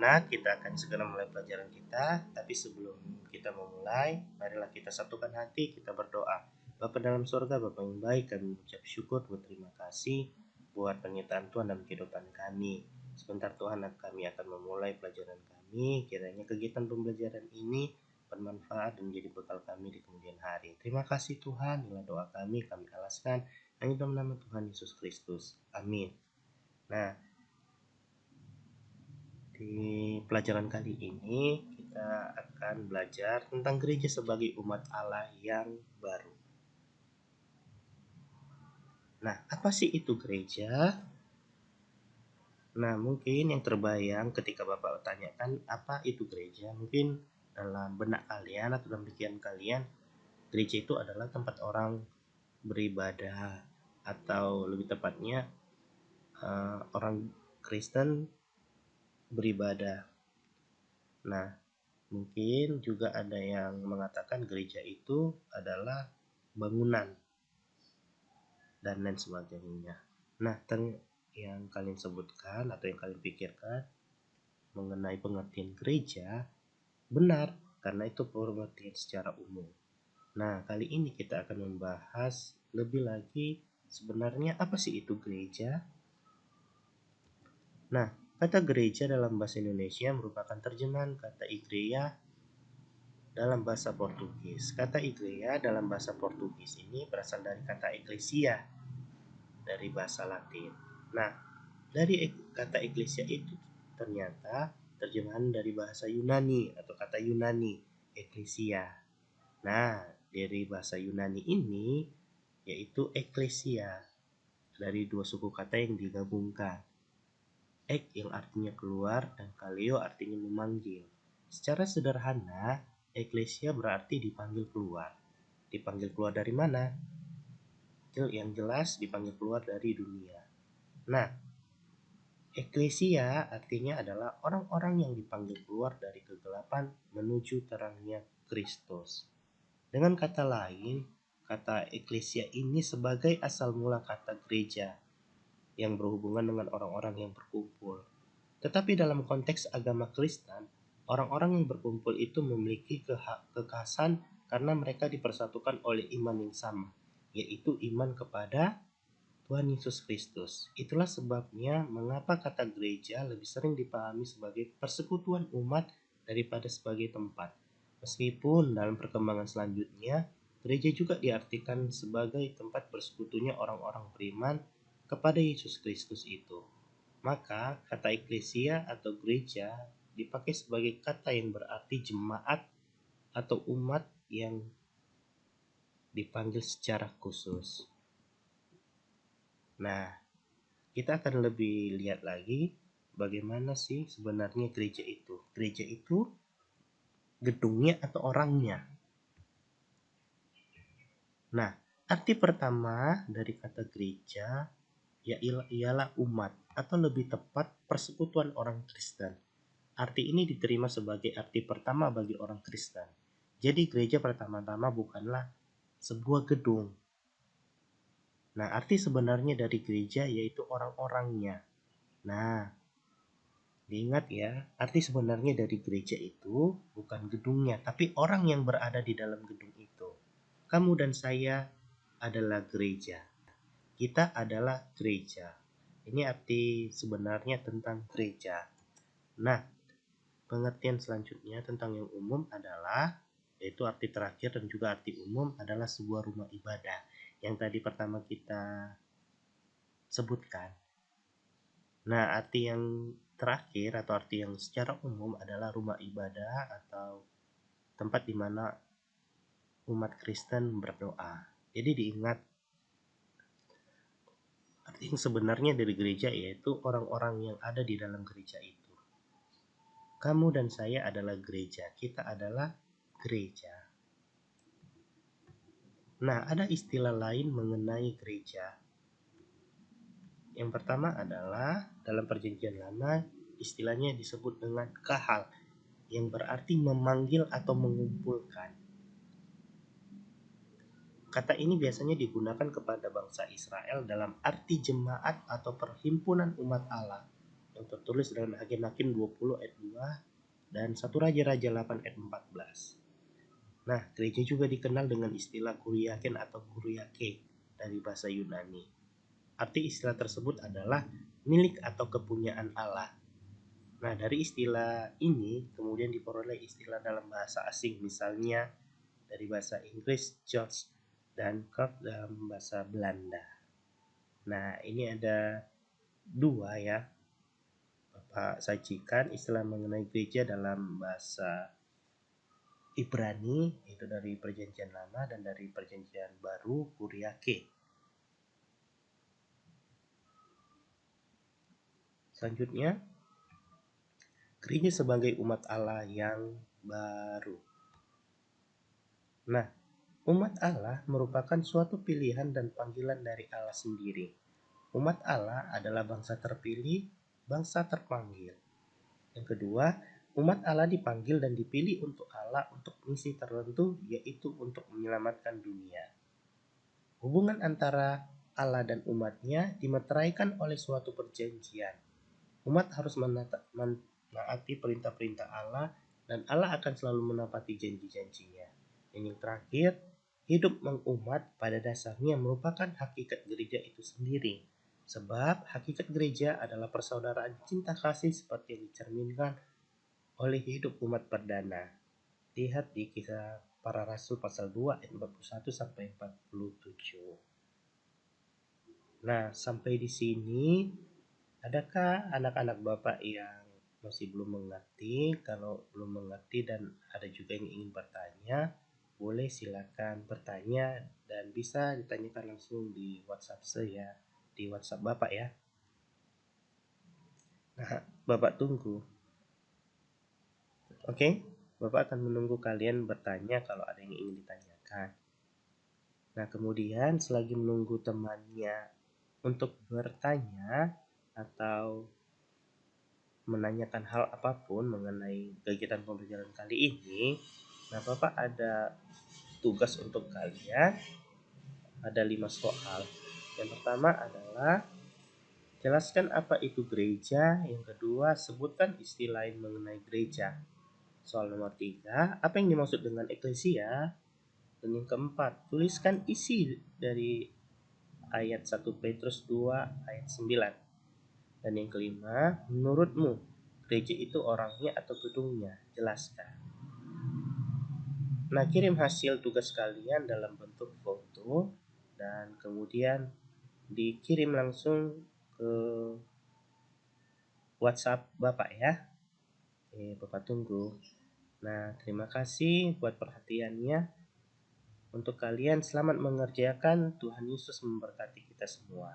anak-anak, kita akan segera mulai pelajaran kita. Tapi sebelum kita memulai, marilah kita satukan hati, kita berdoa. Bapa dalam surga, Bapa yang baik, kami mengucap syukur, berterima kasih buat penyertaan Tuhan dalam kehidupan kami. Sebentar Tuhan, kami akan memulai pelajaran kami. Kiranya kegiatan pembelajaran ini bermanfaat dan menjadi bekal kami di kemudian hari. Terima kasih Tuhan, inilah doa kami alaskan hanya dalam nama Tuhan Yesus Kristus. Amin. Nah, di pelajaran kali ini kita akan belajar tentang gereja sebagai umat Allah yang baru. Nah, apa sih itu gereja? Nah, mungkin yang terbayang ketika Bapak tanyakan apa itu gereja, mungkin dalam benak kalian atau dalam pikiran kalian, gereja itu adalah tempat orang beribadah, atau lebih tepatnya orang Kristen beribadah. Nah, mungkin juga ada yang mengatakan gereja itu adalah bangunan dan lain sebagainya. Nah, yang kalian sebutkan atau yang kalian pikirkan mengenai pengertian gereja benar, karena itu pengertian secara umum. Nah, kali ini kita akan membahas lebih lagi sebenarnya apa sih itu gereja. Nah, kata gereja dalam bahasa Indonesia merupakan terjemahan kata igreja dalam bahasa Portugis. Kata igreja dalam bahasa Portugis ini berasal dari kata ecclesia dari bahasa Latin. Nah, dari kata ecclesia itu ternyata terjemahan dari bahasa Yunani atau kata Yunani, ecclesia. Nah, dari bahasa Yunani ini yaitu ecclesia dari dua suku kata yang digabungkan. Ek yang artinya keluar dan kaleo artinya memanggil. Secara sederhana, ecclesia berarti dipanggil keluar. Dipanggil keluar dari mana? Yang jelas dipanggil keluar dari dunia. Nah, eklesia artinya adalah orang-orang yang dipanggil keluar dari kegelapan menuju terangnya Kristus. Dengan kata lain, kata eklesia ini sebagai asal mula kata gereja yang berhubungan dengan orang-orang yang berkumpul. Tetapi dalam konteks agama Kristen, orang-orang yang berkumpul itu memiliki kekhasan karena mereka dipersatukan oleh iman yang sama, yaitu iman kepada Tuhan Yesus Kristus. Itulah sebabnya mengapa kata gereja lebih sering dipahami sebagai persekutuan umat daripada sebagai tempat. Meskipun dalam perkembangan selanjutnya, gereja juga diartikan sebagai tempat bersekutunya orang-orang beriman kepada Yesus Kristus itu. Maka kata eklesia atau gereja dipakai sebagai kata yang berarti jemaat atau umat yang dipanggil secara khusus. Nah, kita akan lebih lihat lagi bagaimana sih sebenarnya gereja itu. Gereja itu gedungnya atau orangnya. Nah, arti pertama dari kata gereja ialah umat, atau lebih tepat persekutuan orang Kristen. Arti ini diterima sebagai arti pertama bagi orang Kristen. Jadi gereja pertama-tama bukanlah sebuah gedung. Nah, arti sebenarnya dari gereja yaitu orang-orangnya. Nah, diingat ya, arti sebenarnya dari gereja itu bukan gedungnya, tapi orang yang berada di dalam gedung itu. Kamu dan saya adalah gereja. Kita adalah gereja. Ini arti sebenarnya tentang gereja. Nah, pengertian selanjutnya tentang yang umum adalah, yaitu arti terakhir dan juga arti umum adalah sebuah rumah ibadah. Yang tadi pertama kita sebutkan. Nah, arti yang terakhir atau arti yang secara umum adalah rumah ibadah atau tempat di mana umat Kristen berdoa. Jadi diingat, arti yang sebenarnya dari gereja yaitu orang-orang yang ada di dalam gereja itu. Kamu dan saya adalah gereja, kita adalah gereja. Nah, ada istilah lain mengenai gereja. Yang pertama adalah dalam Perjanjian Lama istilahnya disebut dengan kahal, yang berarti memanggil atau mengumpulkan. Kata ini biasanya digunakan kepada bangsa Israel dalam arti jemaat atau perhimpunan umat Allah. yang tertulis dalam Hakim-Hakim 20 ayat 2 dan 1 Raja-Raja 8 ayat 14. Nah, gereja juga dikenal dengan istilah kuriaken atau kuriake dari bahasa Yunani. Arti istilah tersebut adalah milik atau kepunyaan Allah. Nah, dari istilah ini kemudian diperoleh istilah dalam bahasa asing, misalnya dari bahasa Inggris church dan kerk dalam bahasa Belanda. Nah, ini ada dua ya, Bapak sajikan istilah mengenai gereja dalam bahasa Ibrani, itu dari Perjanjian Lama, dan dari Perjanjian Baru, kuriake. Selanjutnya, gereja sebagai umat Allah yang baru. Nah, umat Allah merupakan suatu pilihan dan panggilan dari Allah sendiri. Umat Allah adalah bangsa terpilih, bangsa terpanggil. Yang kedua, umat Allah dipanggil dan dipilih untuk Allah untuk misi tertentu, yaitu untuk menyelamatkan dunia. Hubungan antara Allah dan umatnya dimeteraikan oleh suatu perjanjian. Umat harus menaati perintah-perintah Allah dan Allah akan selalu menepati janji-janjinya. Dan yang terakhir, hidup mengumat pada dasarnya merupakan hakikat gereja itu sendiri. Sebab hakikat gereja adalah persaudaraan cinta kasih seperti yang dicerminkan oleh hidup umat perdana. Lihat di Kisah Para Rasul pasal 2 ayat 41 sampai 47. Nah, sampai di sini adakah anak-anak Bapak yang masih belum mengerti? Kalau belum mengerti dan ada juga yang ingin bertanya, boleh silakan bertanya dan bisa ditanyakan langsung di WhatsApp saya, di WhatsApp Bapak ya. Nah, Bapak tunggu. Oke, Bapak akan menunggu kalian bertanya kalau ada yang ingin ditanyakan. Nah, kemudian selagi menunggu temannya untuk bertanya atau menanyakan hal apapun mengenai kegiatan pembelajaran kali ini, nah Bapak ada tugas untuk kalian, ada 5 soal. Yang pertama adalah jelaskan apa itu gereja. Yang kedua, sebutkan istilah lain mengenai gereja. Soal nomor 3, apa yang dimaksud dengan eklesia? Dan yang keempat, tuliskan isi dari ayat 1 Petrus 2 ayat 9. Dan yang kelima, menurutmu gereja itu orangnya atau gedungnya? Jelaskan. Nah, kirim hasil tugas kalian dalam bentuk foto dan kemudian dikirim langsung ke WhatsApp Bapak ya. Oke, Bapak tunggu. Nah, terima kasih buat perhatiannya. Untuk kalian selamat mengerjakan. Tuhan Yesus memberkati kita semua.